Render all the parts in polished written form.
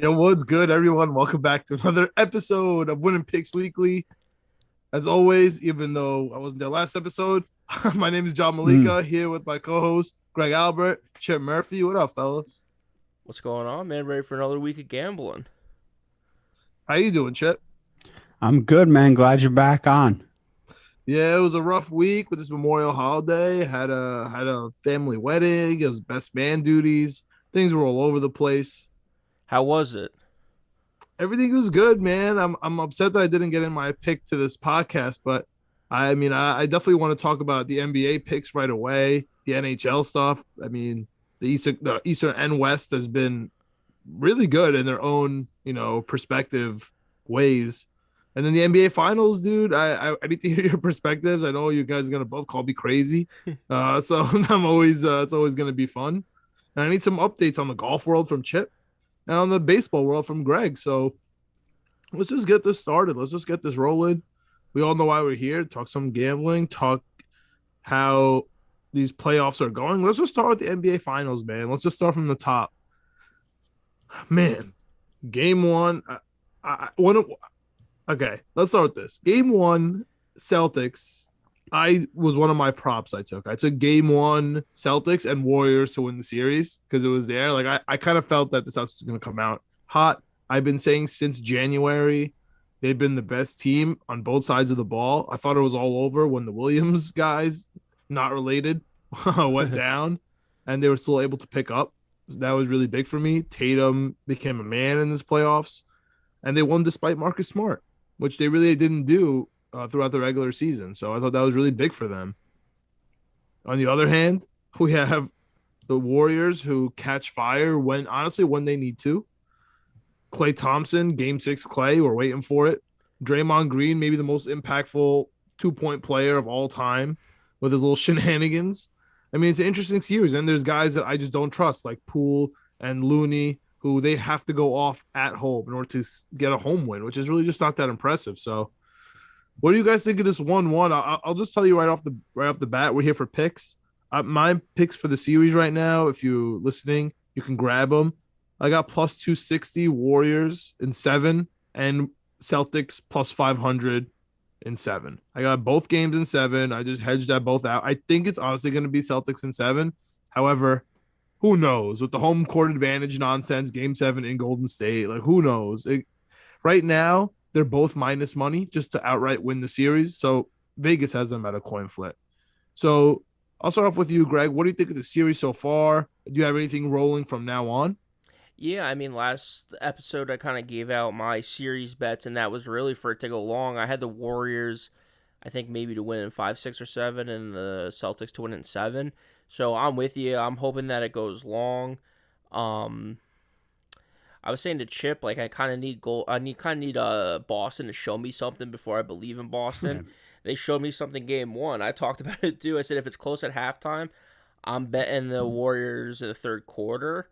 Yo, what's good, everyone? Welcome back to another episode of Winning Picks Weekly. As always, even though I wasn't there last episode, my name is John Mm. Meleka here with my co-host Greg Albert, Chip Murphy. What up, fellas? What's going on, man? Ready for another week of gambling? How you doing, Chip? I'm good, man. Glad you're back on. Yeah, it was a rough week with this Memorial holiday. Had a family wedding. It was best man duties. Things were all over the place. How was it? Everything was good, man. I'm upset that I didn't get in my pick to this podcast, but I definitely want to talk about the NBA picks right away, the NHL stuff. I mean, the Eastern and West has been really good in their own, perspective ways. And then the NBA Finals, dude. I need to hear your perspectives. I know you guys are gonna both call me crazy, so I'm always it's always gonna be fun. And I need some updates on the golf world from Chip and on the baseball world from Greg. So let's just get this started. Let's just get this rolling. We all know why we're here. Talk some gambling. Talk how these playoffs are going. Let's just start with the NBA Finals, man. Let's just start from the top. Man, game one. Okay, let's start with this. Game one, Celtics. I was one of my props I took. I took game one, Celtics and Warriors to win the series because it was there. Like I kind of felt that the Celtics was going to come out hot. I've been saying since January they've been the best team on both sides of the ball. I thought it was all over when the Williams guys, not related, went down and they were still able to pick up. That was really big for me. Tatum became a man in this playoffs and they won despite Marcus Smart, which they really didn't do throughout the regular season. So I thought that was really big for them. On the other hand, we have the Warriors who catch fire when they need to. Klay Thompson, game six Klay, we're waiting for it. Draymond Green, maybe the most impactful 2-point player of all time with his little shenanigans. I mean, it's an interesting series. And there's guys that I just don't trust, like Poole and Looney, who they have to go off at home in order to get a home win, which is really just not that impressive. So, what do you guys think of this 1-1? I'll just tell you right off the bat, we're here for picks. My picks for the series right now, if you're listening, you can grab them. I got plus 260 Warriors in 7 and Celtics plus 500 in 7. I got both games in 7. I just hedged that both out. I think it's honestly going to be Celtics in 7. However, who knows with the home court advantage nonsense, game 7 in Golden State, like who knows? Right now, they're both minus money just to outright win the series. So Vegas has them at a coin flip. So I'll start off with you, Greg. What do you think of the series so far? Do you have anything rolling from now on? Yeah, I mean, last episode I kind of gave out my series bets, and that was really for it to go long. I had the Warriors, I think maybe to win in 5, 6, or 7, and the Celtics to win in 7. So I'm with you. I'm hoping that it goes long. Um, I was saying to Chip, like I kind of need goal. I need Boston to show me something before I believe in Boston. They showed me something game one. I talked about it too. I said if it's close at halftime, I'm betting the Warriors in the third quarter,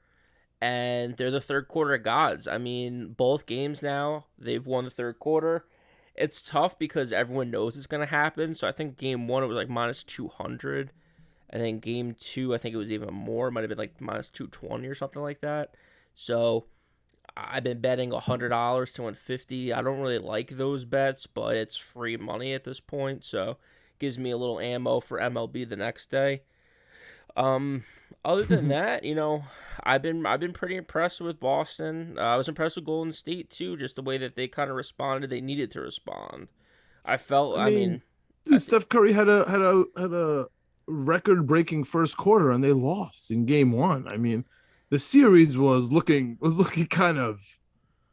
and they're the third quarter gods. I mean, both games now they've won the third quarter. It's tough because everyone knows it's gonna happen. So I think game one it was like minus 200, and then game two I think it was even more. It might have been like minus 220 or something like that. So I've been betting $100 to 150. I don't really like those bets, but it's free money at this point, so gives me a little ammo for MLB the next day. Um, Other than that, I've been pretty impressed with Boston. I was impressed with Golden State too, just the way that they kind of responded. They needed to respond. I felt. I I mean, mean, I dude, Steph Curry had a record breaking first quarter and they lost in game one. I mean, the series was looking kind of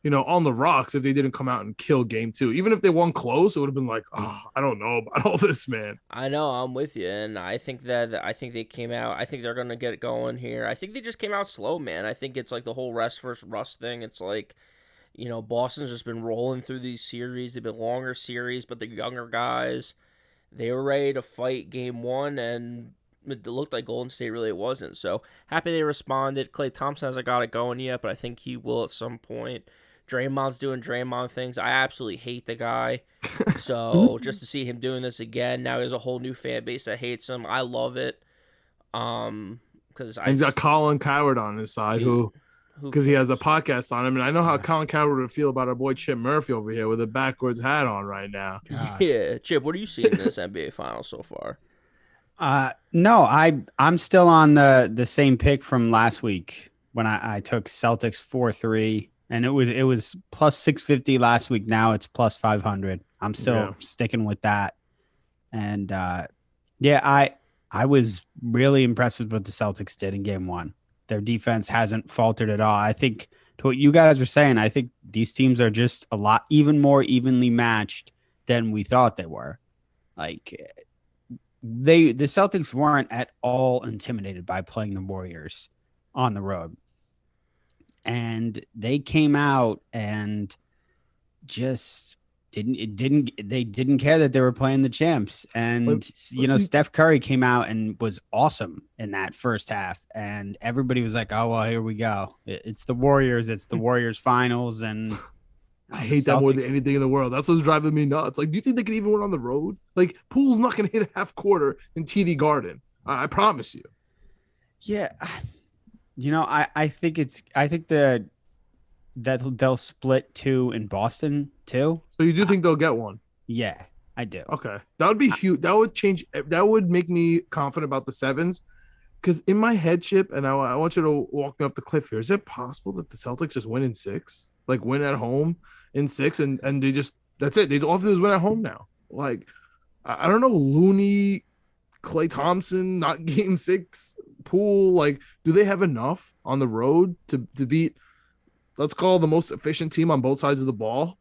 on the rocks if they didn't come out and kill game two. Even if they won close, it would have been like, oh, I don't know about all this, man. I know I'm with you, and I think they came out. I think they're gonna get it going here. I think they just came out slow, man. I think it's like the whole rest versus rust thing. It's like Boston's just been rolling through these series. They've been longer series, but the younger guys, they were ready to fight game one, and it looked like Golden State really wasn't. So happy they responded. Klay Thompson hasn't got it going yet, but I think he will at some point. Draymond's doing Draymond things. I absolutely hate the guy. So just to see him doing this again, now there's a whole new fan base that hates him. I love it. Because And I he's got just, Colin Coward on his side, dude, who Who because he has a cares? podcast on him, and I know how Colin Coward would feel about our boy Chip Murphy over here with a backwards hat on right now. God. Yeah, Chip, what are you seeing in this NBA Finals so far? No, I'm still on the same pick from last week when I took Celtics 4-3, and it was plus 650 last week. Now it's plus 500. I'm still sticking with that. And yeah, I was really impressed with what the Celtics did in game one. Their defense hasn't faltered at all. I think to what you guys were saying, I think these teams are just a lot even more evenly matched than we thought they were. Like the Celtics weren't at all intimidated by playing the Warriors on the road. And they came out and just they didn't care that they were playing the champs. And Steph Curry came out and was awesome in that first half, and everybody was like, oh well, here we go, it's the Warriors finals. And I hate that more than anything in the world. That's what's driving me nuts. Like, do you think they can even win on the road? Like, Poole's not going to hit a half quarter in TD Garden. I promise you. Yeah. I think that they'll split 2 in Boston too. So you do think they'll get one? Yeah, I do. Okay. That would be huge. That would change. That would make me confident about the sevens. Because in my head, Chip, and I want you to walk me off the cliff here. Is it possible that the Celtics just win in 6? Like, win at home in 6, and they just, that's it. They all have to do is win at home now. Like, I don't know, Looney, Klay Thompson, not game 6, Poole. Like, do they have enough on the road to beat, let's call the most efficient team on both sides of the ball,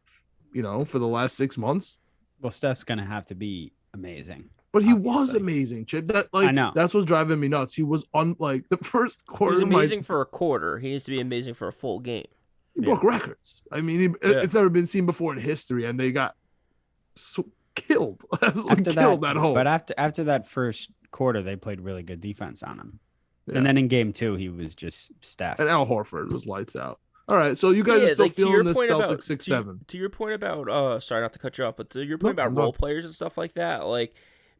for the last 6 months? Well, Steph's going to have to be amazing. But he was amazing, Chip. I know. That's what's driving me nuts. He was on, like, the first quarter. He was amazing for a quarter. He needs to be amazing for a full game. He broke records. I mean, it's never been seen before in history, and they got killed. Killed at home. But after that first quarter, they played really good defense on him. Yeah. And then in game 2, he was just Steph. And Al Horford was lights out. All right, so you guys are still feeling this Celtics 6-7. To your point about, sorry not to cut you off, but to your point about role players and stuff like that, like,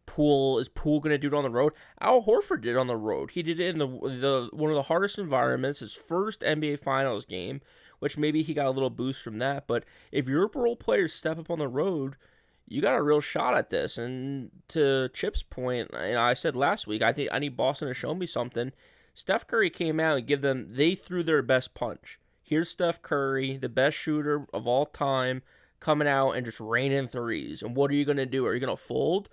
is Poole going to do it on the road? Al Horford did it on the road. He did it in the one of the hardest environments, his first NBA Finals game, which maybe he got a little boost from that. But if your role players step up on the road, you got a real shot at this. And to Chip's point, I said last week, I think I need Boston to show me something. Steph Curry came out and they threw their best punch. Here's Steph Curry, the best shooter of all time, coming out and just raining threes. And what are you going to do? Are you going to fold?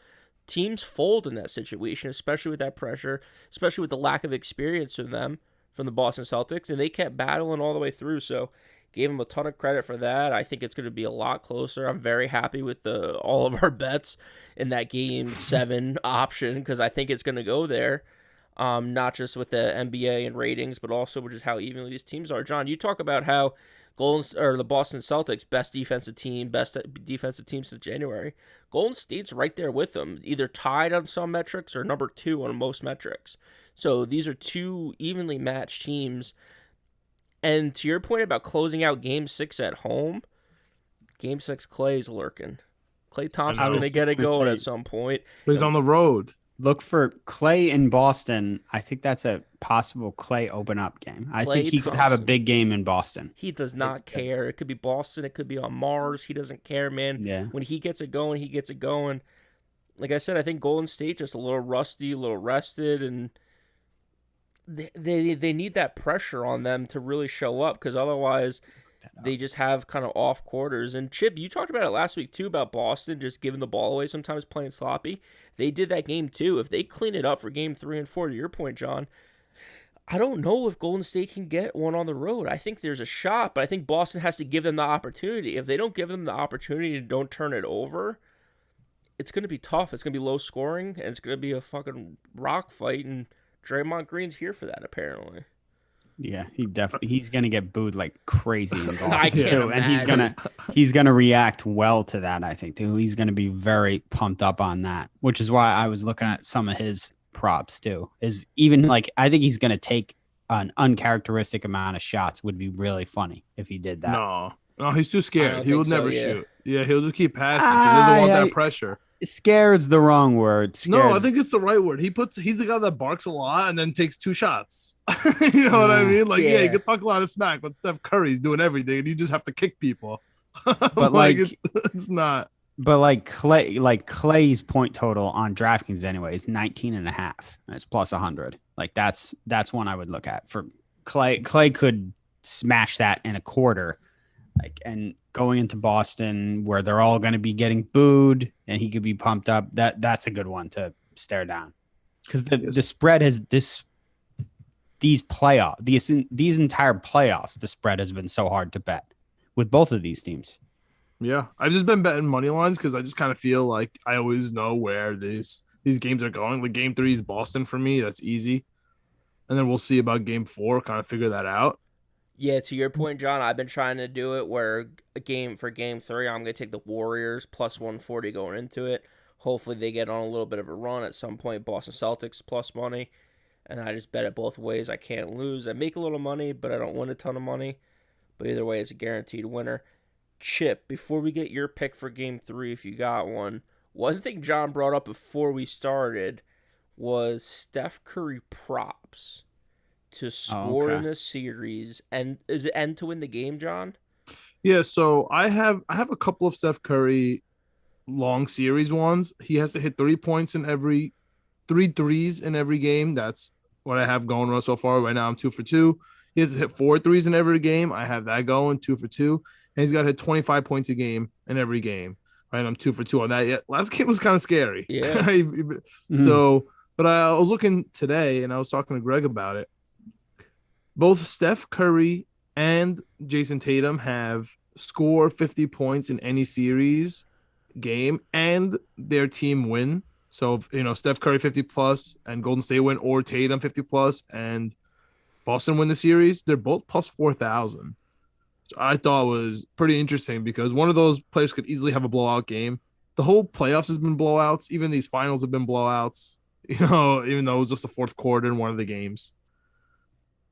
Teams fold in that situation, especially with that pressure, especially with the lack of experience of them from the Boston Celtics. And they kept battling all the way through. So gave them a ton of credit for that. I think it's going to be a lot closer. I'm very happy with all of our bets in that game 7 option, because I think it's going to go there. Not just with the NBA and ratings, but also with just how evenly these teams are. John, you talk about how the Boston Celtics, best defensive team since January. Golden State's right there with them, either tied on some metrics or number 2 on most metrics. So these are 2 evenly matched teams. And to your point about closing out Game 6 at home, Game 6 Klay's lurking. Klay Thompson's going to get it going at some point. But he's on the road. Look for Klay in Boston. I think that's a possible Klay open up game. I think he could have a big game in Boston. He does not care. It could be Boston. It could be on Mars. He doesn't care, man. Yeah. When he gets it going, he gets it going. Like I said, I think Golden State just a little rusty, a little rested, and they need that pressure on them to really show up, because otherwise they just have kind of off quarters. And Chip, you talked about it last week too, about Boston just giving the ball away, sometimes playing sloppy. They did that game too. If they clean it up for game 3 and 4, to your point, John, I don't know if Golden State can get one on the road. I think there's a shot, but I think Boston has to give them the opportunity. If they don't give them the opportunity and don't turn it over, it's going to be tough. It's going to be low scoring, and it's going to be a fucking rock fight, and Draymond Green's here for that, apparently. Yeah, he's gonna get booed like crazy in Boston I can't too, and he's gonna react well to that. I think too. He's gonna be very pumped up on that, which is why I was looking at some of his props too. Is even like I think he's gonna take an uncharacteristic amount of shots. Would be really funny if he did that. No, he's too scared. He will never shoot. Yeah, he'll just keep passing. He doesn't want that pressure. Scared's the wrong word. No, Scared. I think it's the right word. He's the guy that barks a lot and then takes 2 shots. You know what I mean? Like, yeah, you can talk a lot of smack, but Steph Curry's doing everything, and you just have to kick people. But like it's not. But Clay's point total on DraftKings anyway is 19.5. That's plus 100. Like that's one I would look at for Clay. Clay could smash that in a quarter, like, and going into Boston where they're all going to be getting booed and he could be pumped up. That's a good one to stare down because the spread has these entire playoffs. The spread has been so hard to bet with both of these teams. Yeah, I've just been betting money lines because I just kind of feel like I always know where these games are going. Like game 3 is Boston for me. That's easy. And then we'll see about game 4, kind of figure that out. Yeah, to your point, John, I've been trying to do it where game 3, I'm going to take the Warriors plus 140 going into it. Hopefully they get on a little bit of a run at some point. Boston Celtics plus money. And I just bet it both ways. I can't lose. I make a little money, but I don't win a ton of money. But either way, it's a guaranteed winner. Chip, before we get your pick for game 3, if you got one thing John brought up before we started was Steph Curry props to score in the series. And is it end to win the game, John? Yeah, so I have a couple of Steph Curry long series ones. He has to hit 3 points in every 3 threes in every game. That's what I have going on so far. Right now I'm 2 for 2. He has to hit 4 threes in every game. I have that going 2 for 2. And he's got to hit 25 points a game in every game. Right, I'm 2 for 2 on that. Yeah, last game was kind of scary. Yeah. So, but I was looking today and I was talking to Greg about it. Both Steph Curry and Jason Tatum have scored 50 points in any series game and their team win. So, Steph Curry 50 plus and Golden State win, or Tatum 50 plus and Boston win the series, they're both plus 4,000. Which I thought was pretty interesting because one of those players could easily have a blowout game. The whole playoffs has been blowouts. Even these finals have been blowouts, even though it was just the fourth quarter in one of the games.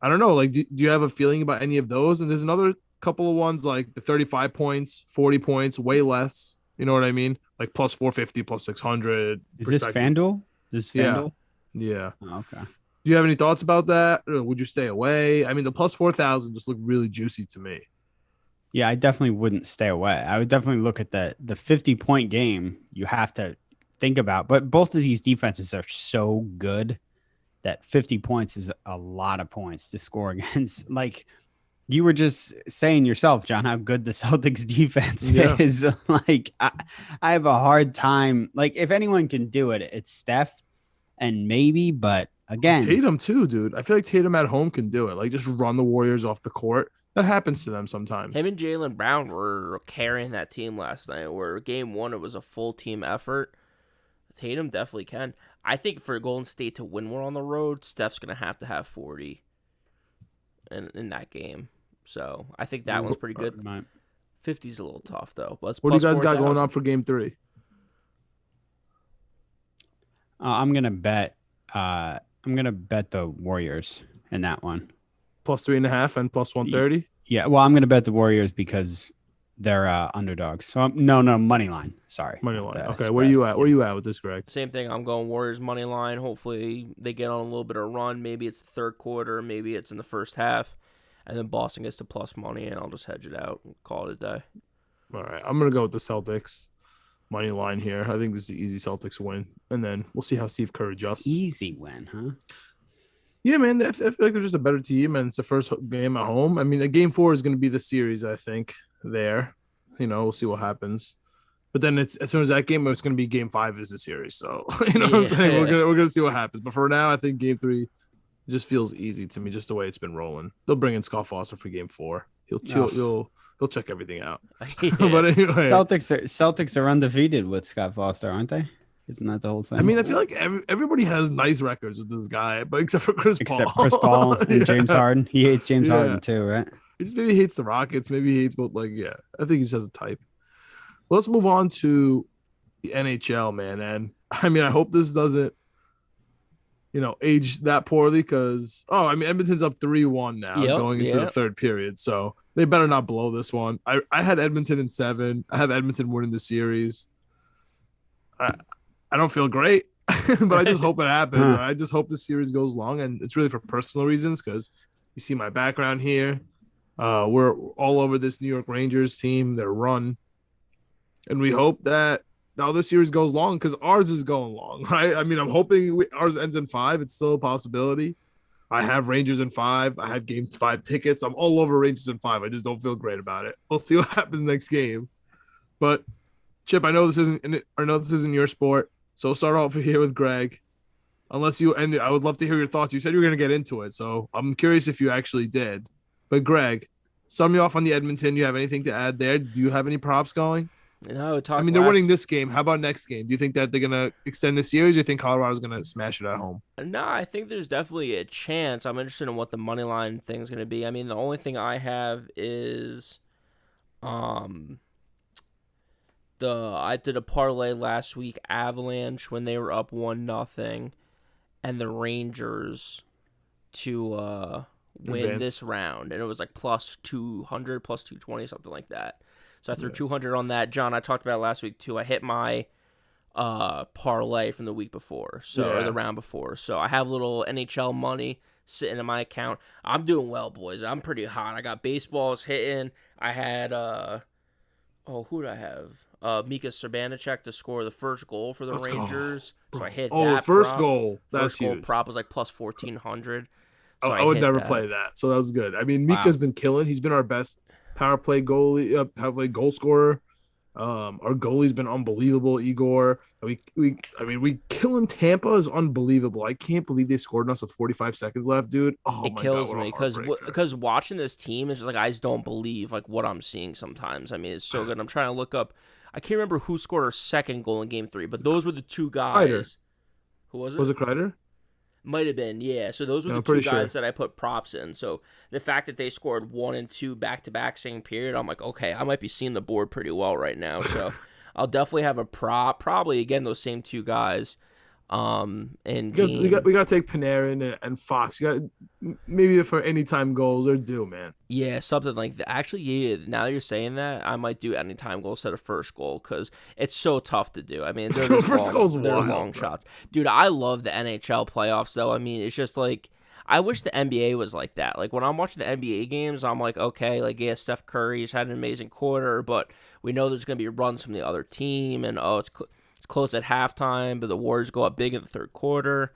I don't know. Like, do you have a feeling about any of those? And there's another couple of ones like the 35 points, 40 points, way less. You know what I mean? Like plus 450, plus 600. Is this FanDuel? FanDuel? Yeah. Oh, okay. Do you have any thoughts about that? Or would you stay away? I mean, the plus 4,000 just looked really juicy to me. Yeah, I definitely wouldn't stay away. I would definitely look at the 50-point game you have to think about. But both of these defenses are so good that 50 points is a lot of points to score against. Like you were just saying yourself, John, how good the Celtics defense is. Like I have a hard time. Like if anyone can do it, it's Steph and maybe, but again, Tatum too, dude. I feel like Tatum at home can do it. Like just run the Warriors off the court. That happens to them sometimes. Him and Jaylen Brown were carrying that team last night, where game 1, it was a full team effort. Tatum definitely can. I think for Golden State to win one on the road, Steph's going to have 40 in that game. So I think that one's pretty good. 50's a little tough, though. But what do you guys got going on for game 3? I'm going to bet the Warriors in that one. Plus 3.5 and plus 130. Yeah, well, I'm going to bet the Warriors because they're underdogs. So no, money line. Sorry, money line. Okay, where are you at? Where are you at with this, Greg? Same thing. I'm going Warriors money line. Hopefully they get on a little bit of a run. Maybe it's the third quarter. Maybe it's in the first half, and then Boston gets to plus money, and I'll just hedge it out and call it a day. All right, I'm gonna go with the Celtics money line here. I think this is the easy Celtics win, and then we'll see how Steve Kerr adjusts. Easy win, huh? Yeah, man. I feel like they're just a better team, and it's the first game at home. I mean, game 4 is going to be the series, I think. There, we'll see what happens. But then as soon as that game, it's going to be game 5 is the series. So what I'm saying? We're gonna see what happens. But for now, I think game 3 just feels easy to me, just the way it's been rolling. They'll bring in Scott Foster for game 4. He'll check everything out. But anyway, Celtics are undefeated with Scott Foster, aren't they? Isn't that the whole thing? I mean, I feel like everybody has nice records with this guy, but except for Chris Paul. Except Chris Paul and James Harden. He hates James Harden too, right? He just maybe hates the Rockets. Maybe he hates both. I think he just has a type. Well, let's move on to the NHL, man. And I mean, I hope this doesn't, age that poorly because, Edmonton's up 3-1 now going into the third period. So they better not blow this one. I had Edmonton in 7. I have Edmonton winning the series. I don't feel great, but I just hope it happens. I just hope the series goes long, and it's really for personal reasons because you see my background here. We're all over this New York Rangers team, their run, and we hope that the other series goes long because ours is going long, right? I mean, I'm hoping ours ends in 5. It's still a possibility. I have Rangers in 5. I have Game 5 tickets. I'm all over Rangers in 5. I just don't feel great about it. We'll see what happens next game. But Chip, I know this isn't your sport, so start off here with Greg. Unless you and I would love to hear your thoughts. You said you were going to get into it, so I'm curious if you actually did. But Greg, start me off on the Edmonton. You have anything to add there? Do you have any props going? No, I mean, they're winning this game. How about next game? Do you think that they're going to extend the series, or do you think Colorado's going to smash it at home? No, I think there's definitely a chance. I'm interested in what the money line thing is going to be. I mean, the only thing I have is I did a parlay last week, Avalanche when they were up 1-0, and the Rangers to win this round, and it was like plus 200, plus 220, something like that. So I threw 200 on that. John, I talked about it last week too. I hit my parlay from the week before, or the round before. So I have a little NHL money sitting in my account. I'm doing well, boys. I'm pretty hot. I got baseballs hitting. I had who did I have? Mika Subbanachek to score the first goal for the Rangers. So I hit that first prop. goal. That's first goal huge. Prop was like plus 1,400. So I would never play that. So that was good. I mean, Mika's been killing. He's been our best power play goal scorer. Our goalie's been unbelievable, Igor. We killing Tampa is unbelievable. I can't believe they scored on us with 45 seconds left, dude. Oh, it kills me because watching this team is just like I just don't believe like what I'm seeing sometimes. I mean, it's so good. I'm trying to look up. I can't remember who scored our second goal in Game 3, but those were the two guys. Kreider. Who was it? Was it Kreider? Might have been, yeah. So those were the two guys that I put props in. So the fact that they scored 1 and 2 back-to-back same period, I'm like, okay, I might be seeing the board pretty well right now. So I'll definitely have a prop. Probably, again, those same two guys. And we got to take Panarin and Fox. You got maybe for anytime goals they're due, man. Yeah, something like that. Actually, yeah. Now you're saying that, I might do anytime goal instead of first goal because it's so tough to do. I mean, they're long shots, dude. I love the NHL playoffs though. I mean, it's just like I wish the NBA was like that. Like when I'm watching the NBA games, I'm like, okay, like yeah, Steph Curry's had an amazing quarter, but we know there's gonna be runs from the other team, and it's close at halftime, but the Warriors go up big in the third quarter.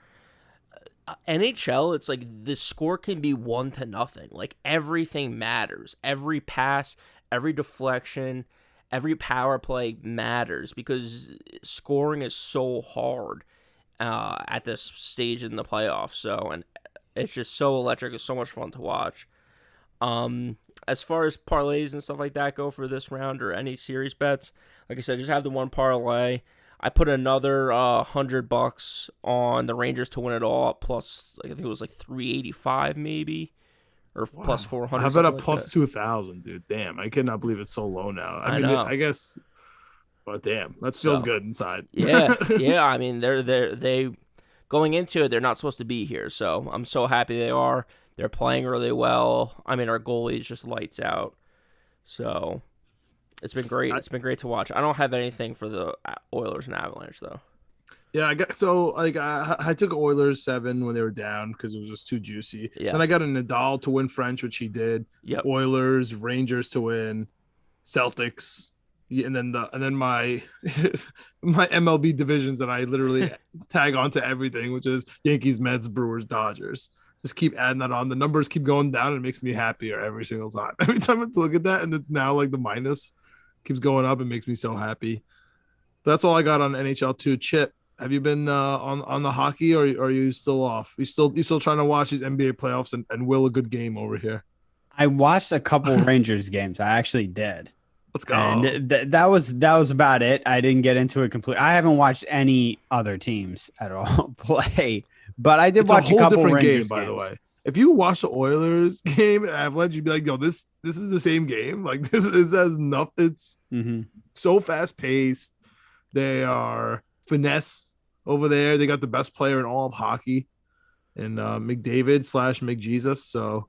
NHL, it's like the score can be 1-0. Like everything matters. Every pass, every deflection, every power play matters because scoring is so hard at this stage in the playoffs. So, and it's just so electric. It's so much fun to watch. As far as parlays and stuff like that go for this round or any series bets, like I said, just have the one parlay. I put another $100 on the Rangers to win it all, plus I think it was like 385 maybe, or plus 400. How about a plus 2,000, dude? Damn, I cannot believe it's so low now. I mean, I guess, but damn, that feels good inside. Yeah. I mean, they going into it, they're not supposed to be here, so I'm so happy they are. They're playing really well. I mean, our goalie's just lights out, so. It's been great. It's been great to watch. I don't have anything for the Oilers and Avalanche though. Yeah, I took Oilers 7 when they were down because it was just too juicy. Yeah. Then I got a Nadal to win French, which he did. Yep. Oilers, Rangers to win, Celtics, and then my my MLB divisions that I literally tag onto everything, which is Yankees, Mets, Brewers, Dodgers. Just keep adding that on. The numbers keep going down. And it makes me happier every single time. Every time I look at that, and it's now like the minus keeps going up. It makes me so happy. That's all I got on NHL 2. Chip, have you been on the hockey, or are you still off? You still trying to watch these NBA playoffs and will a good game over here? I watched a couple Rangers games. I actually did. Let's go. And that was about it. I didn't get into it completely. I haven't watched any other teams at all play, but I did watch a couple different Rangers game, by the way. If you watch the Oilers game and Avalanche, you'd be like, "Yo, this is the same game. Like this has nothing. It's so fast paced. They are finesse over there. They got the best player in all of hockey, and McDavid / McJesus. So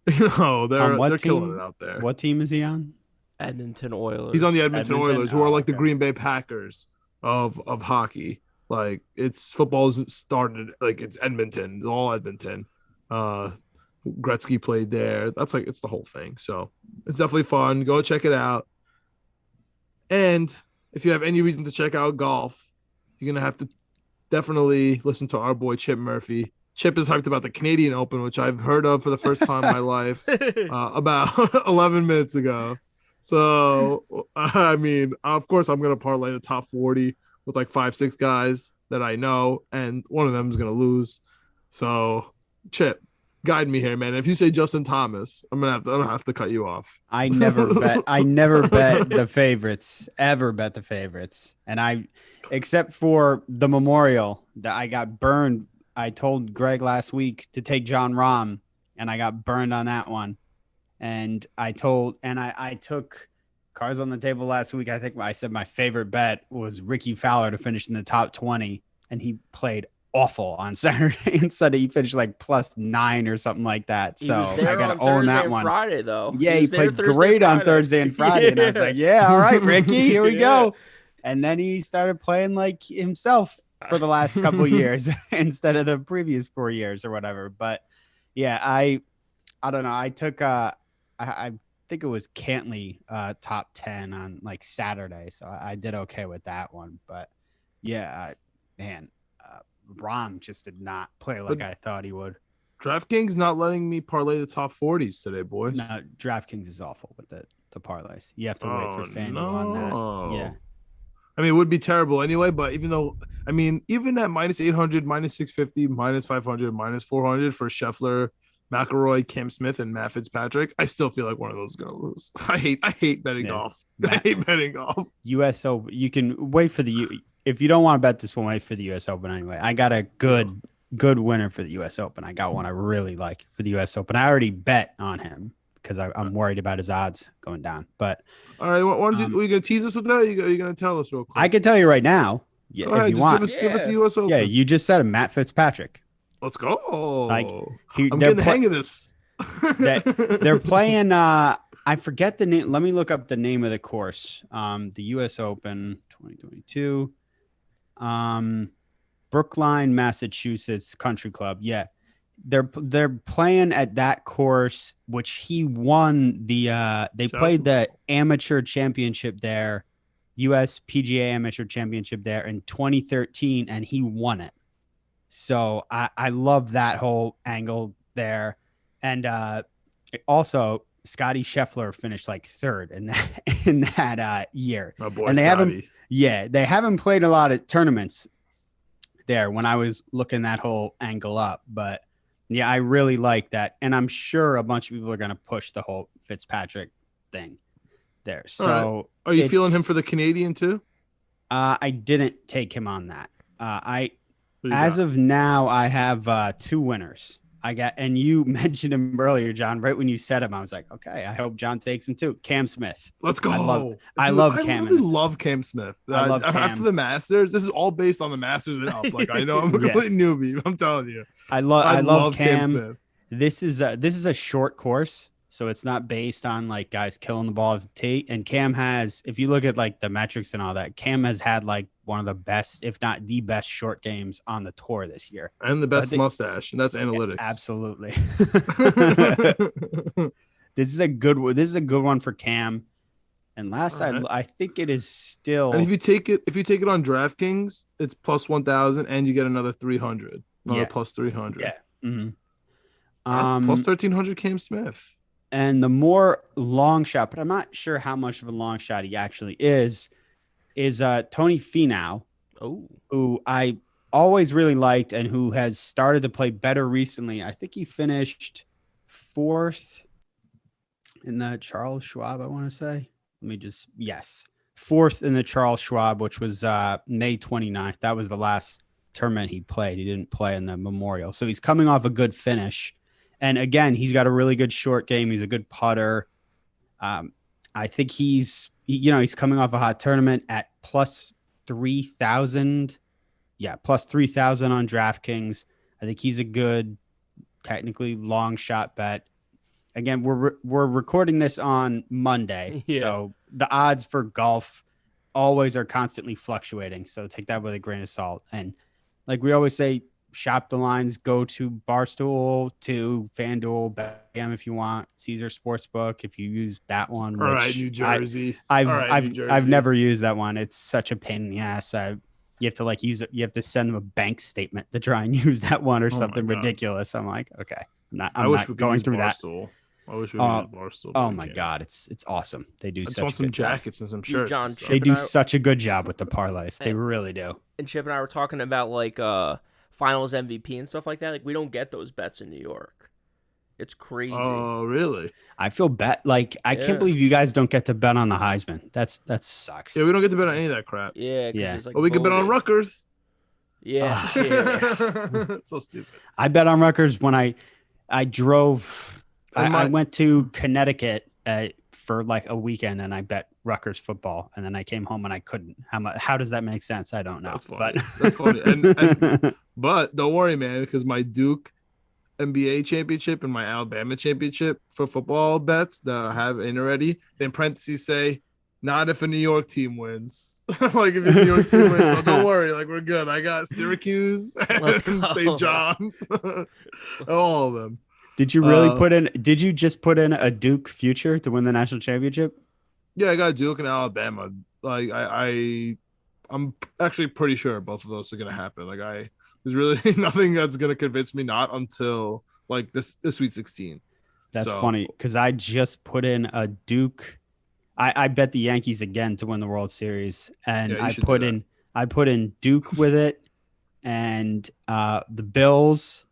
they're killing it out there. What team is he on? Edmonton Oilers. He's on the Edmonton Oilers, who are like the Green Bay Packers of hockey. Like it's football's started like it's Edmonton, it's all Edmonton. Uh, Gretzky played there. That's like it's the whole thing. So it's definitely fun. Go check it out. And if you have any reason to check out golf, you're gonna have to definitely listen to our boy Chip Murphy. Chip is hyped about the Canadian Open, which I've heard of for the first time in my life about 11 minutes ago. So, I mean, of course, I'm going to parlay the top 40 with like 5, 6 guys that I know, and one of them is going to lose. So, Chip, guide me here, man. If you say Justin Thomas, I'm gonna have to cut you off. I never bet the favorites, ever bet the favorites. And except for the Memorial that I got burned. I told Greg last week to take John Rahm, and I got burned on that one. And I took cards on the table last week. I think I said my favorite bet was Ricky Fowler to finish in the top 20, and he played awful on Saturday and Sunday. He finished like +9 or something like that. So I got to own that one. Friday though, yeah, he played great on Thursday and Friday, yeah. And I was like, yeah, all right, Ricky, here we go. And then he started playing like himself for the last couple of years instead of the previous 4 years or whatever. But yeah, I don't know. I took I think it was Cantley top 10 on like Saturday, so I did okay with that one. But yeah, Rahm just did not play like I thought he would. DraftKings not letting me parlay the top 40s today, boys. No, DraftKings is awful with the parlays. You have to wait for FanDuel on that. Yeah. I mean, it would be terrible anyway, but even at -800, -650, -500, -400 for Scheffler, McIlroy, Cam Smith, and Matt Fitzpatrick, I still feel like one of those is going to lose. I hate betting golf. I hate betting golf. US Open, you can wait for if you don't want to bet this one, wait for the US Open anyway. I got a good winner for the US Open. I got one I really like for the US Open. I already bet on him because I'm worried about his odds going down. But all right, why don't you gonna tease us with that? Are you gonna tell us real quick? I can tell you right now. Yeah, go ahead, if you want. Give us the US Open. Yeah, you just said him, Matt Fitzpatrick. Let's go. I'm getting the hang of this. They're playing. I forget the name. Let me look up the name of the course. The US Open 2022. Brookline, Massachusetts Country Club. Yeah. They're playing at that course, which he won they played the amateur championship there, US PGA amateur championship there in 2013, and he won it. So I love that whole angle there. And also Scotty Scheffler finished like third in that year. My boy, and they Scotty. haven't played a lot of tournaments there when I was looking that whole angle up, but yeah, I really like that. And I'm sure a bunch of people are going to push the whole Fitzpatrick thing there. So right. Are you feeling him for the Canadian too? I didn't take him on that. As of now, I have 2 winners. And you mentioned him earlier, John, right when you said him, I was like, okay, I hope John takes him too. Cam Smith. Let's go. I love Cam. I really love Cam Smith. I love Cam. After the Masters, this is all based on the Masters and up. Like I know I'm a complete newbie. I'm telling you. I love Cam Smith. This is a short course, so it's not based on like guys killing the ball at the tee. And Cam has, if you look at like the metrics and all that, Cam has had like one of the best, if not the best, short games on the tour this year, and the best mustache, and that's analytics. Absolutely. This is a good one for Cam. And I think it is still. And if you take it on DraftKings, it's +1,000, and you get another 300, +300. Yeah. Mm-hmm. +1,300 Cam Smith. And the more long shot, but I'm not sure how much of a long shot he actually is Tony Finau, who I always really liked and who has started to play better recently. I think he finished 4th in the Charles Schwab, I want to say. 4th in the Charles Schwab, which was May 29th. That was the last tournament he played. He didn't play in the Memorial. So he's coming off a good finish. And again, he's got a really good short game. He's a good putter. I think he's coming off a hot tournament at +3,000. Yeah, +3,000 on DraftKings. I think he's a good, technically long shot bet. Again, we're recording this on Monday, so the odds for golf always are constantly fluctuating. So take that with a grain of salt. And like we always say, shop the lines, go to Barstool, to FanDuel, BetMGM if you want, Caesar Sportsbook if you use that one. All Which right, New Jersey. I've never used that one. It's such a pain in the ass. You have to like use it. You have to send them a bank statement to try and use that one or something ridiculous. I'm like, okay, I'm not going through Barstool. That. I wish we could use Barstool. Oh my God, it's awesome. They do. I just want some jackets and some shirts. John, they do such a good job with the parlays. They really do. And Chip and I were talking about like finals MVP and stuff like that. Like we don't get those bets in New York. It's crazy. Oh, really? I feel I can't believe you guys don't get to bet on the Heisman. That sucks. Yeah, we don't get to bet on any of that crap. Yeah. It's like but we can bet on Rutgers. Yeah. So stupid. I bet on Rutgers when I drove. I went to Connecticut for like a weekend and I bet Rutgers football, and then I came home and I couldn't. How does that make sense? I don't know. That's funny. That's funny. But don't worry, man, because my Duke NBA championship and my Alabama championship for football bets that I have in already, in parentheses say, not if a New York team wins. Like if a New York team wins, so don't worry, like we're good. I got Syracuse and St. John's, all of them. Did you really did you just put in a Duke future to win the national championship? Yeah, I got Duke and Alabama. Like I'm actually pretty sure both of those are gonna happen. Like there's really nothing that's gonna convince me not until like the Sweet 16. That's funny because I just put in a Duke. I bet the Yankees again to win the World Series, and I put in Duke with it, and the Bills,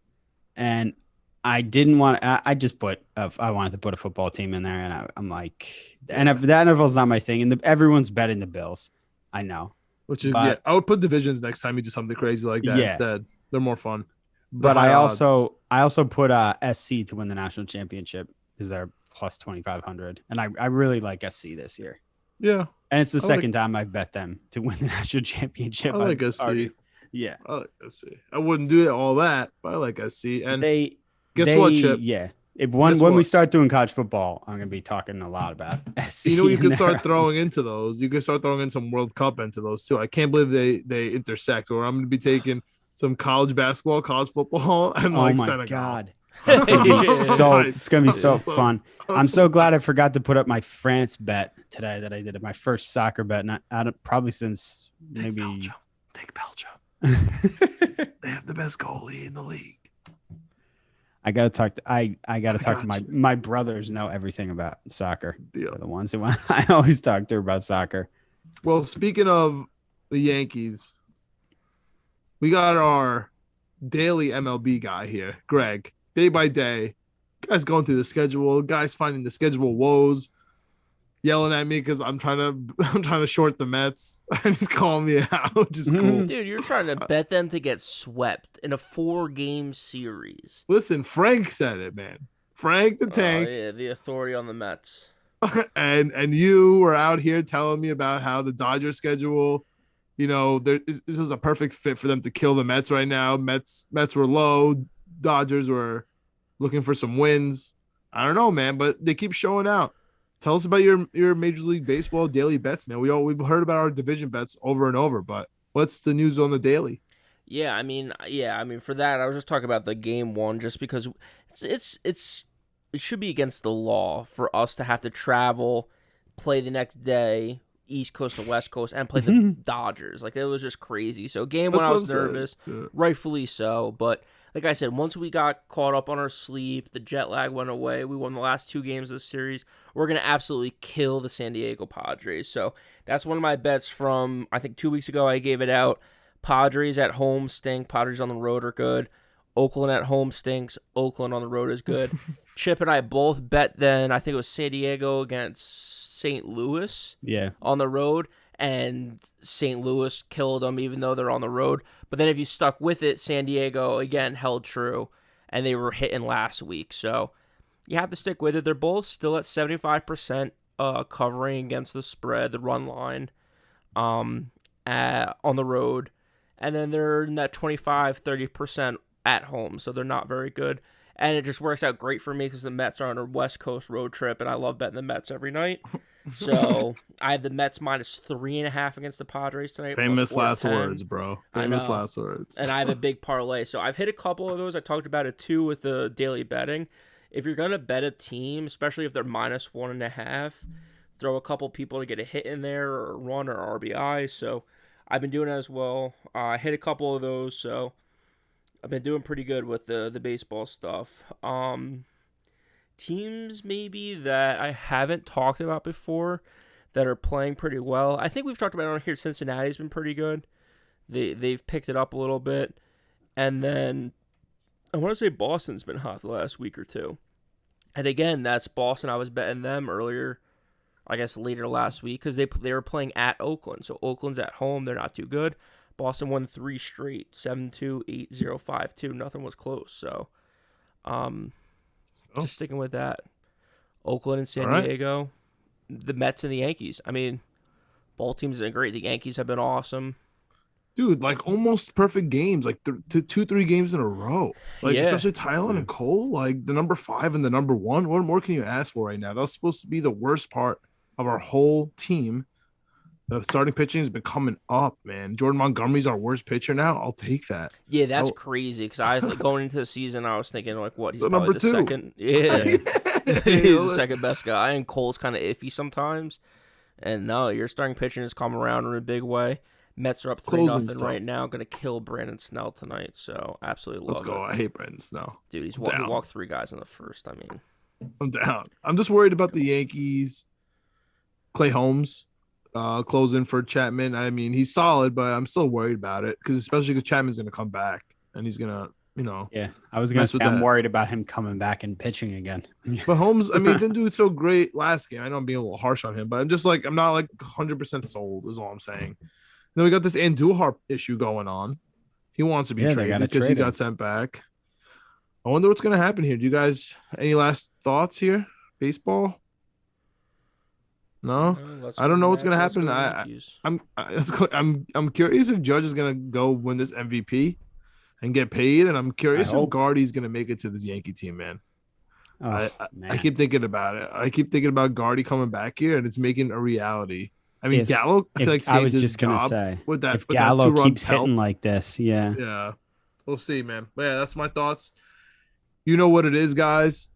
and I didn't want. I just put. I wanted to put a football team in there, and I'm like, the NFL is not my thing, and everyone's betting the Bills. I know, I would put divisions next time you do something crazy like that instead. They're more fun. But I also put SC to win the national championship because they're plus 2,500, and I really like SC this year. Yeah, and it's the second time I've bet them to win the national championship. I like SC. Yeah, I like SC. I wouldn't do all that, but I like SC. And guess what, Chip? Yeah. When we start doing college football, I'm going to be talking a lot about SC. You can start throwing into those. You can start throwing in some World Cup into those too. I can't believe they intersect. Or I'm going to be taking some college basketball, college football, and Senegal. God. It's gonna be so fun. I'm so glad I forgot to put up my France bet today that I did my first soccer bet, probably since maybe Take Belgium. They have the best goalie in the league. I gotta talk to my brothers. Know everything about soccer. They're the ones who I always talk to about soccer. Well, speaking of the Yankees, we got our daily MLB guy here, Greg. Day by day, guys going through the schedule, guys finding the schedule woes, yelling at me because I'm trying to short the Mets, and he's calling me out, which is cool. Dude, you're trying to bet them to get swept in a 4-game series. Listen, Frank said it, man. Frank the Tank. Oh, yeah, the authority on the Mets. and you were out here telling me about how the Dodgers schedule, this was a perfect fit for them to kill the Mets right now. Mets were low. Dodgers were looking for some wins. I don't know, man, but they keep showing out. Tell us about your Major League Baseball daily bets, man. We've heard about our division bets over and over, but what's the news on the daily? Yeah, I mean, for that, I was just talking about the game one, just because it should be against the law for us to have to travel, play the next day, East Coast to West Coast, and play the Dodgers. Like, it was just crazy. So game one, I was nervous, rightfully so, but like I said, once we got caught up on our sleep, the jet lag went away, we won the last 2 games of the series, we're going to absolutely kill the San Diego Padres. So that's one of my bets from, I think 2 weeks ago I gave it out. Padres at home stink. Padres on the road are good. Oakland at home stinks. Oakland on the road is good. Chip and I both bet then, I think it was San Diego against St. Louis on the road. And St. Louis killed them even though they're on the road. But then if you stuck with it, San Diego, again, held true. And they were hitting last week. So you have to stick with it. They're both still at 75% covering against the spread, the run line on the road. And then they're in that 25-30% at home. So they're not very good. And it just works out great for me because the Mets are on a West Coast road trip, and I love betting the Mets every night. So I have the Mets -3.5 against the Padres tonight. Famous last 410. words, bro. Famous last words. And I have a big parlay. So I've hit a couple of those. I talked about it too with the daily betting. If you're going to bet a team, especially if they're -1.5, throw a couple people to get a hit in there or a run or RBI. So I've been doing that as well. I hit a couple of those. So I've been doing pretty good with the baseball stuff. Teams maybe that I haven't talked about before that are playing pretty well. I think we've talked about it on here. Cincinnati's been pretty good. They've picked it up a little bit. And then I want to say Boston's been hot the last week or two. And again, that's Boston. I was betting them earlier, I guess later last week, because they were playing at Oakland. So Oakland's at home. They're not too good. Boston won 3 straight, 7-2, 8-0, 5-2. Nothing was close. So just sticking with that. Oakland and San Diego. The Mets and the Yankees. I mean, both teams have been great. The Yankees have been awesome. Dude, like almost perfect games, like 2-3 games in a row. Like especially Tyler and Cole, like the number 5 and the number 1. What more can you ask for right now? That was supposed to be the worst part of our whole team. The starting pitching has been coming up, man. Jordan Montgomery's our worst pitcher now. I'll take that. Yeah, that's crazy. Because I going into the season, I was thinking like, what? He's so probably number 2. Second. Yeah, he's the second best guy. And Cole's kind of iffy sometimes. And no, your starting pitching has come around in a big way. Mets are up 3-0 right now. Going to kill Brandon Snell tonight. So absolutely love it. Let's go. I hate Brandon Snell. Dude, he walked 3 guys in the first. I mean, I'm down. I'm just worried about the Yankees. Clay Holmes. Closing for Chapman. I mean, he's solid, but I'm still worried about it because especially because Chapman's going to come back and he's going to, Yeah, I was going to say I'm worried about him coming back and pitching again. But Holmes, I mean, he didn't do it so great last game. I know I'm being a little harsh on him, but I'm not like 100% sold is all I'm saying. Then we got this Andujar issue going on. He wants to be traded because he got sent back. I wonder what's going to happen here. Do you guys, any last thoughts here? Baseball? No, I don't know what's gonna happen. I'm curious if Judge is gonna go win this MVP and get paid, and I'm curious if Gardy's gonna make it to this Yankee team, man. I keep thinking about it. I keep thinking about Gardy coming back here, and it's making a reality. I mean, Gallo. I feel like I was just gonna say with that. If Gallo keeps hitting like this, yeah, we'll see, man. But yeah, that's my thoughts. You know what it is, guys.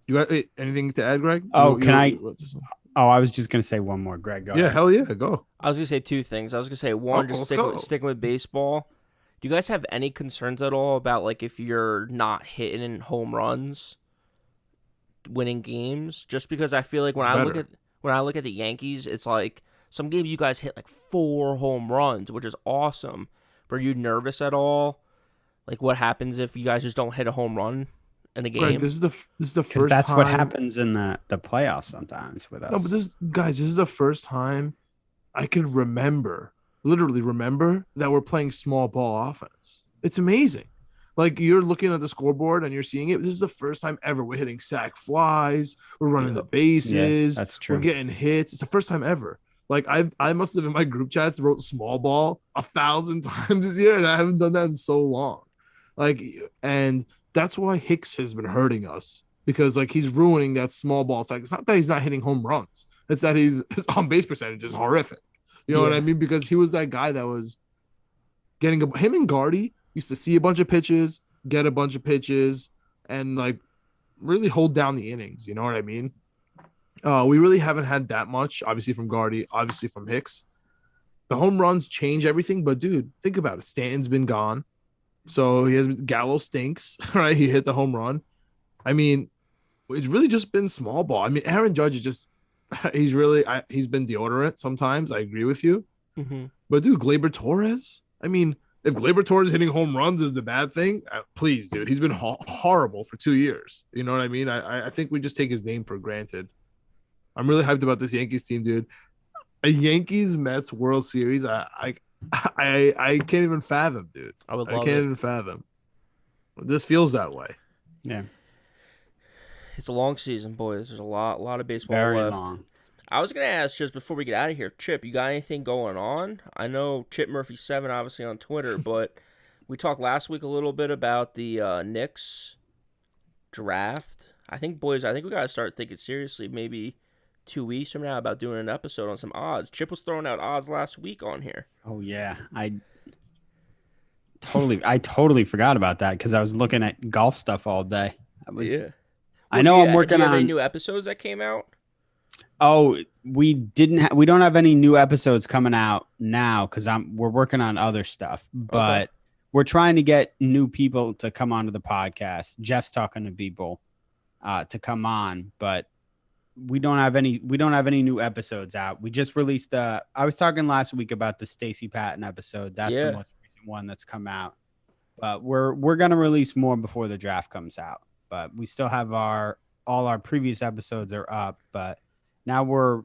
You got anything to add, Greg? I was just going to say one more, Greg. Go ahead. Hell yeah, go. I was going to say 2 things. I was going to say, one, just sticking with baseball. Do you guys have any concerns at all about, like, if you're not hitting in home runs, winning games? Just because I feel like when I look at the Yankees, it's like some games you guys hit, like, 4 home runs, which is awesome. But are you nervous at all? Like, what happens if you guys just don't hit a home run in a game? Greg, this is the first time. That's what happens in the playoffs sometimes with us. No, but this is the first time I can literally remember that we're playing small ball offense. It's amazing. Like you're looking at the scoreboard and you're seeing it. This is the first time ever we're hitting sack flies. We're running the bases. Yeah, that's true. We're getting hits. It's the first time ever. Like I must have in my group chats wrote small ball 1,000 times this year, and I haven't done that in so long. And that's why Hicks has been hurting us because like he's ruining that small ball effect. It's not that he's not hitting home runs. It's that his on base percentage is horrific. You know what I mean? Because he was that guy that was getting him and Gardy used to see a bunch of pitches, get a bunch of pitches, and like really hold down the innings. You know what I mean? We really haven't had that much, obviously from Gardy, obviously from Hicks. The home runs change everything, but dude, think about it. Stanton's been gone. So Gallo stinks, right? He hit the home run. I mean, it's really just been small ball. I mean, Aaron Judge is just, he's been deodorant sometimes. I agree with you. Mm-hmm. But dude, Gleyber Torres, I mean, if Gleyber Torres hitting home runs is the bad thing, please, dude, he's been horrible for 2 years. You know what I mean? I think we just take his name for granted. I'm really hyped about this Yankees team, dude. A Yankees-Mets World Series, I can't even fathom, dude. I can't even fathom. This feels that way. Yeah. It's a long season, boys. There's a lot of baseball Very left. long. I was going to ask just before we get out of here, Chip, you got anything going on? I know Chip Murphy 7 obviously on Twitter, but We talked last week a little bit about the Knicks draft. I think we got to start thinking seriously maybe 2 weeks from now about doing an episode on some odds. Chip was throwing out odds last week on here. Oh yeah, I totally forgot about that because I was looking at golf stuff all day. Yeah. I know I'm working do you have on any new episodes that came out? Oh, we don't have any new episodes coming out now because we're working on other stuff, but we're trying to get new people to come onto the podcast. Jeff's talking to people to come on, but we don't have any new episodes out. We just released I was talking last week about the Stacey Patton episode. That's the most recent one that's come out. But we're gonna release more before the draft comes out. But we still have all our previous episodes are up, but now we're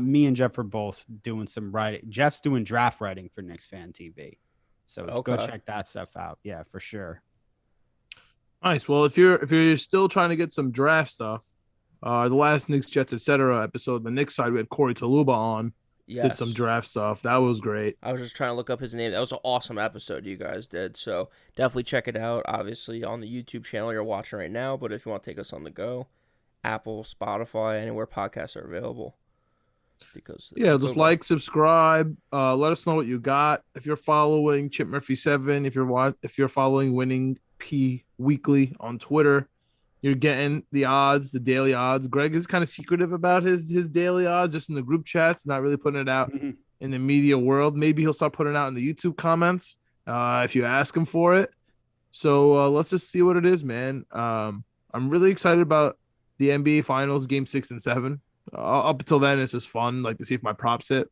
me and Jeff are both doing some writing. Jeff's doing draft writing for KnicksFanTV. So go check that stuff out. Yeah, for sure. Nice. Well, if you're still trying to get some draft stuff, the last Knicks, Jets, etc. episode, the Knicks side, we had Corey Taluba on. Yes. Did some draft stuff. That was great. I was just trying to look up his name. That was an awesome episode you guys did. So definitely check it out. Obviously on the YouTube channel you're watching right now, but if you want to take us on the go, Apple, Spotify, anywhere podcasts are available. Just like, subscribe. Let us know what you got. If you're following Chip Murphy 7, if you're following Winning P Weekly on Twitter, you're getting the odds, the daily odds. Greg is kind of secretive about his daily odds, just in the group chats, not really putting it out in the media world. Maybe he'll start putting it out in the YouTube comments if you ask him for it. So let's just see what it is, man. I'm really excited about the NBA Finals, Game 6 and 7. Up until then, it's just fun, like to see if my props hit.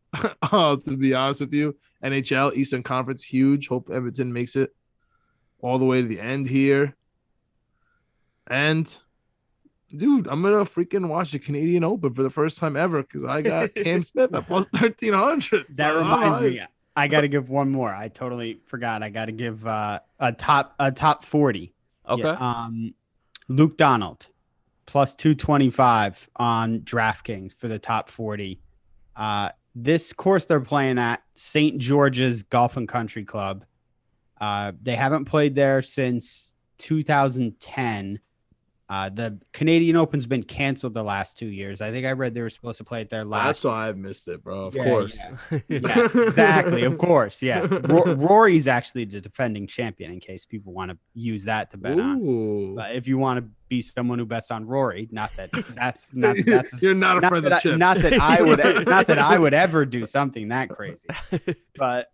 To be honest with you, NHL Eastern Conference, huge. Hope Everton makes it all the way to the end here. And, dude, I'm gonna freaking watch the Canadian Open for the first time ever because I got Cam Smith at plus 1,300. That reminds me, I got to give one more. I totally forgot. I got to give a top 40. Okay. Yeah, Luke Donald. Plus 225 on DraftKings for the top 40. This course they're playing at St. George's Golf and Country Club. They haven't played there since 2010. The Canadian Open's been canceled the last 2 years. I think I read they were supposed to play it there last. That's why I missed it, bro. Of course. Yeah, exactly. Of course. Yeah. Rory's actually the defending champion in case people want to use that to bet on. But if you want to be someone who bets on Rory, that's you're not a friend of Chips. Not that I would ever do something that crazy. But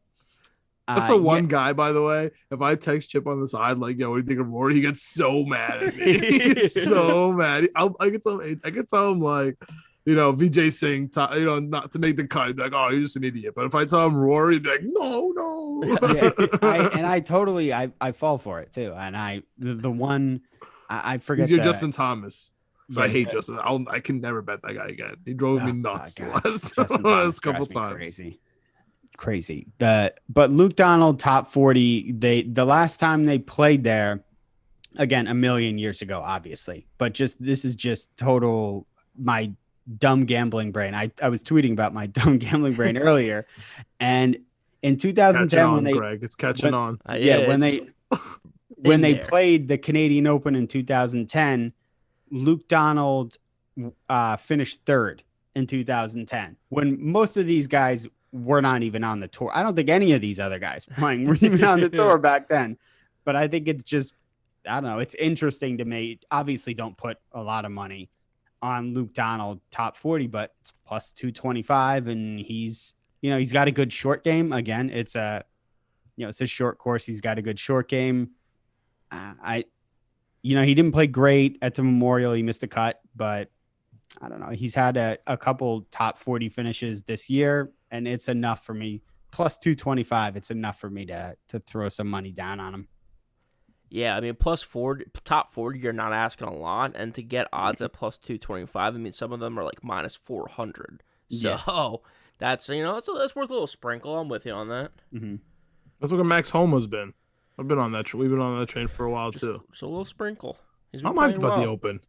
that's the one guy, by the way. If I text Chip on the side, like, yo, what do you think of Rory? He gets so mad at me. He gets so mad. I could tell him, like, Vijay Singh, not to make the cut. He'd be like, oh, you're just an idiot. But if I tell him Rory, he'd be like, no. I fall for it too. And I forget. You're Justin Thomas. So I hate Justin. I can never bet that guy again. He drove me nuts the last couple times. Crazy. But Luke Donald top 40. The last time they played there, again, a million years ago, obviously. But this is just total my dumb gambling brain. I was tweeting about my dumb gambling brain earlier, and in 2010 Greg, it's catching on. When they played the Canadian Open in 2010, Luke Donald finished third in 2010 when most of these guys were not even on the tour. I don't think any of these other guys playing were even on the tour back then. But I think it's just, I don't know. It's interesting to me. Obviously, don't put a lot of money on Luke Donald top 40, but it's plus 225, and he's got a good short game. Again, it's a short course. He's got a good short game. He didn't play great at the Memorial. He missed a cut, but I don't know. He's had a couple top 40 finishes this year, and it's enough for me. Plus 225, it's enough for me to throw some money down on him. Yeah, I mean, plus 40, top 40, you're not asking a lot, and to get odds at plus 225, I mean, some of them are like minus 400. So that's that's worth a little sprinkle. I'm with you on that. Mm-hmm. Let's look at Max Homa's been. I've been on that. We've been on that train for a while too. So a little sprinkle. I'm hyped about the Open.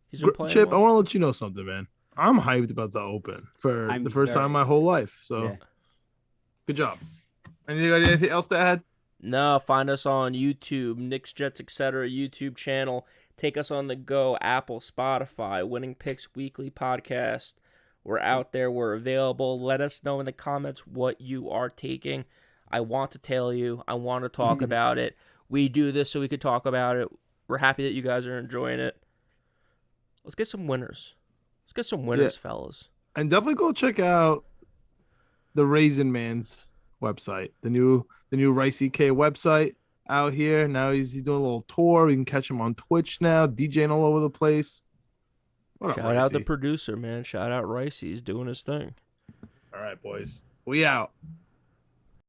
Chip, I want to let you know something, man. I'm hyped about the Open for the first time in my whole life. So, Good job. Anything else to add? No, find us on YouTube, Knicks, Jets, etc. YouTube channel. Take us on the go, Apple, Spotify, Winning Picks Weekly Podcast. We're out there. We're available. Let us know in the comments what you are taking. I want to tell you. I want to talk about it. We do this so we could talk about it. We're happy that you guys are enjoying it. Let's get some winners. Fellas. And definitely go check out the Raisin Man's website, the new Raisi K website out here. Now he's doing a little tour. You can catch him on Twitch now, DJing all over the place. Shout out the producer, man. Shout out Raisi. He's doing his thing. All right, boys. We out.